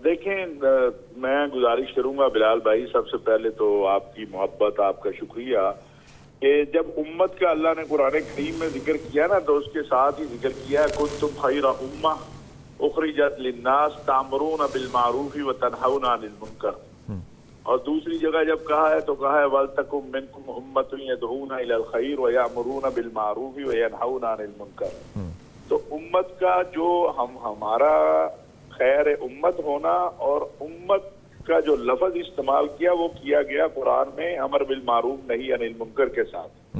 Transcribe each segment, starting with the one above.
دیکھیں میں گزارش کروں گا بلال بھائی، سب سے پہلے تو آپ کی محبت، آپ کا شکریہ کہ جب امت کا اللہ نے قرآن کریم میں ذکر کیا نا تو اس کے ساتھ ہی ذکر کیا ہے کنتم خیر امہ اخرجت للناس تأمرون بالمعروف وتنہون عن المنکر، اور دوسری جگہ جب کہا ہے تو کہا ہے وَلْتَكُمْ مِنْكُمْ أُمَّةٌ يَدْعُونَ إِلَى الْخَيْرِ وَيَأْمُرُونَ بِالْمَعْرُوفِ وَيَنْهَوْنَ عَنِ الْمُنْكَرِ۔ تو امت کا جو ہمارا خیر امت ہونا، اور امت کا جو لفظ استعمال کیا وہ کیا گیا قرآن میں امر بالمعروف نہی عن المنکر کے ساتھ۔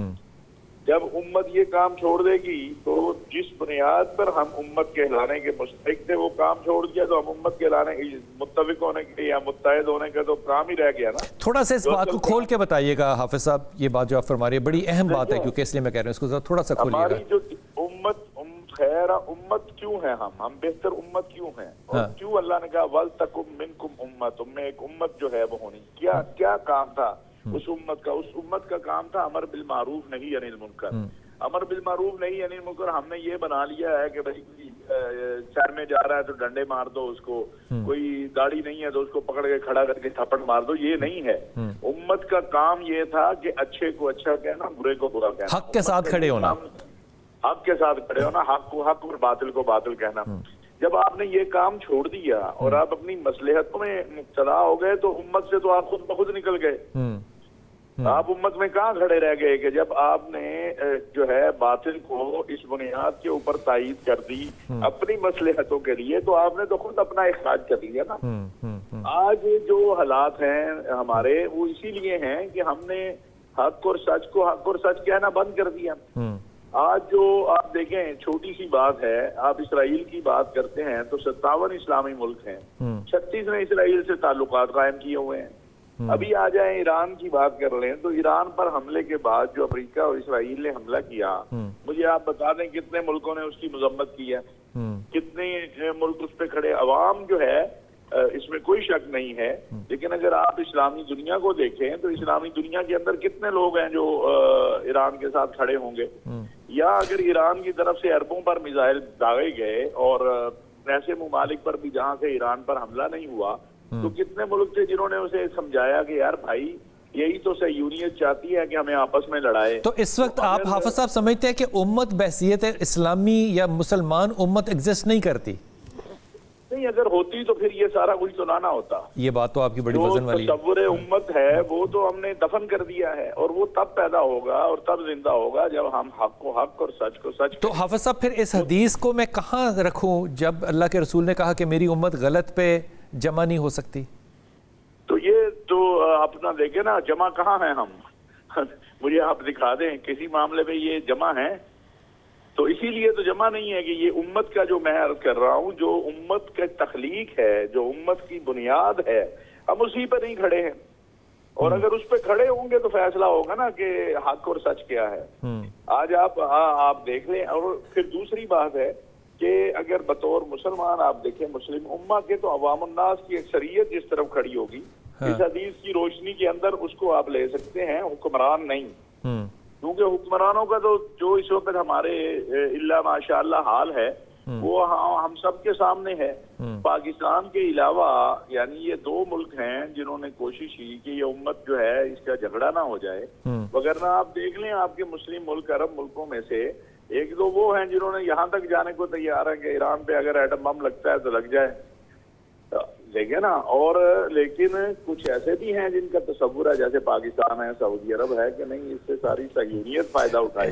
جب امت یہ کام چھوڑ دے گی تو جس بنیاد پر ہم امت کہلانے کے مستحق تھے وہ کام چھوڑ دیا، تو ہم امت کہلانے کے متفق ہونے کے یا متحد ہونے کا تو کام ہی رہ گیا نا۔ تھوڑا سا اس بات کو کھول کے بتائیے گا حافظ صاحب، یہ بات جو آپ فرما رہے ہیں بڑی اہم بات ہے، کیونکہ اس لیے میں کہہ رہا ہوں اس کو ذرا تھوڑا سا کھولیے گا۔ ہماری جو خیر امت کیوں ہیں، ہم بہتر امت کیوں ہیں، اور کیوں اللہ نے کہا وَلْتَكُمْ مِنْكُمْ أُمَّةٌ، تم میں ایک امت جو ہے وہ ہونی، کیا کام تھا اس امت کا کام تھا امر بالمعروف نہی عن المنکر۔ امر بالمعروف نہی عن المنکر ہم نے یہ بنا لیا ہے کہ بھائی شہر میں جا رہا ہے تو ڈنڈے مار دو اس کو، کوئی داڑھی نہیں ہے تو اس کو پکڑ کے کھڑا کر کے تھپڑ مار دو، یہ نہیں ہے۔ امت کا کام یہ تھا کہ اچھے کو اچھا کہنا، برے کو برا کہنا، حق کے ساتھ کھڑے ہونا، حق کے ساتھ کھڑے ہونا، حق کو حق اور باطل کو باطل کہنا۔ جب آپ نے یہ کام چھوڑ دیا اور آپ اپنی مصلحتوں میں مبتلا ہو گئے تو امت سے تو آپ خود بخود نکل گئے۔ آپ امت میں کہاں کھڑے رہ گئے کہ جب آپ نے جو ہے باطل کو اس بنیاد کے اوپر تائید کر دی اپنی مصلحتوں کے لیے، تو آپ نے تو خود اپنا اخراج کر لیا نا۔ آج جو حالات ہیں ہمارے وہ اسی لیے ہیں کہ ہم نے حق اور سچ کہنا بند کر دیا۔ آج جو آپ دیکھیں چھوٹی سی بات ہے، آپ اسرائیل کی بات کرتے ہیں تو 57 اسلامی ملک ہیں، 36 نے اسرائیل سے تعلقات قائم کیے ہوئے ہیں۔ ابھی آ جائیں ایران کی بات کر لیں تو ایران پر حملے کے بعد جو امریکہ اور اسرائیل نے حملہ کیا، مجھے آپ بتا دیں کتنے ملکوں نے اس کی مذمت کی ہے، کتنے ملک اس پہ کھڑے۔ عوام جو ہے اس میں کوئی شک نہیں ہے، لیکن اگر آپ اسلامی دنیا کو دیکھیں تو اسلامی دنیا کے اندر کتنے لوگ ہیں جو ایران کے ساتھ کھڑے ہوں گے؟ یا اگر ایران کی طرف سے اربوں پر میزائل داغے گئے اور ایسے ممالک پر بھی جہاں سے ایران پر حملہ نہیں ہوا، تو کتنے ملک تھے جنہوں نے اسے سمجھایا کہ یار بھائی یہی تو صہیونیت چاہتی ہے کہ ہمیں آپس میں لڑائے۔ تو اس وقت آپ حافظ صاحب سمجھتے ہیں کہ امت بحیثیت اسلامی یا مسلمان امت ایگزسٹ نہیں کرتی؟ نہیں، اگر ہوتی تو پھر یہ سارا کچھ تو نہ ہوتا۔ یہ بات تو آپ کی بڑی وزن والی ہے۔ جو تصور امت ہے وہ تو ہم نے دفن کر دیا ہے، اور وہ تب پیدا ہوگا اور تب زندہ ہوگا جب ہم حق کو حق اور سچ کو سچ۔ تو حافظ صاحب پھر اس حدیث کو میں کہاں رکھوں جب اللہ کے رسول نے کہا کہ میری امت غلط پہ جمع نہیں ہو سکتی؟ تو یہ تو اپنا دیکھیں نا، جمع کہاں ہیں ہم؟ مجھے آپ دکھا دیں کسی معاملے پہ یہ جمع ہے؟ تو اسی لیے تو جمع نہیں ہے کہ یہ امت کا جو میں عرض کر رہا ہوں، جو امت کا تخلیق ہے، جو امت کی بنیاد ہے، ہم اسی پہ نہیں کھڑے ہیں۔ اور اگر اس پہ کھڑے ہوں گے تو فیصلہ ہوگا نا کہ حق اور سچ کیا ہے۔ آج آپ دیکھ لیں۔ اور پھر دوسری بات ہے کہ اگر بطور مسلمان آپ دیکھیں مسلم امہ کے، تو عوام الناس کی اکثریت جس طرف کھڑی ہوگی اس حدیث کی روشنی کے اندر اس کو آپ لے سکتے ہیں، حکمران نہیں۔ کیونکہ حکمرانوں کا تو جو اس وقت ہمارے اللہ ماشاء اللہ حال ہے وہ ہم سب کے سامنے ہے۔ پاکستان کے علاوہ یعنی یہ 2 ملک ہیں جنہوں نے کوشش کی کہ یہ امت جو ہے اس کا جھگڑا نہ ہو جائے، وگرنہ آپ دیکھ لیں آپ کے مسلم ملک عرب ملکوں میں سے 1-2 وہ ہیں جنہوں نے یہاں تک جانے کو تیار ہیں کہ ایران پہ اگر ایٹم بم لگتا ہے تو لگ جائے، دیکھیں نا۔ اور لیکن کچھ ایسے بھی ہیں جن کا تصور ہے، جیسے پاکستان ہے، سعودی عرب ہے، کہ نہیں اس سے ساری صہیونیت فائدہ اٹھائے۔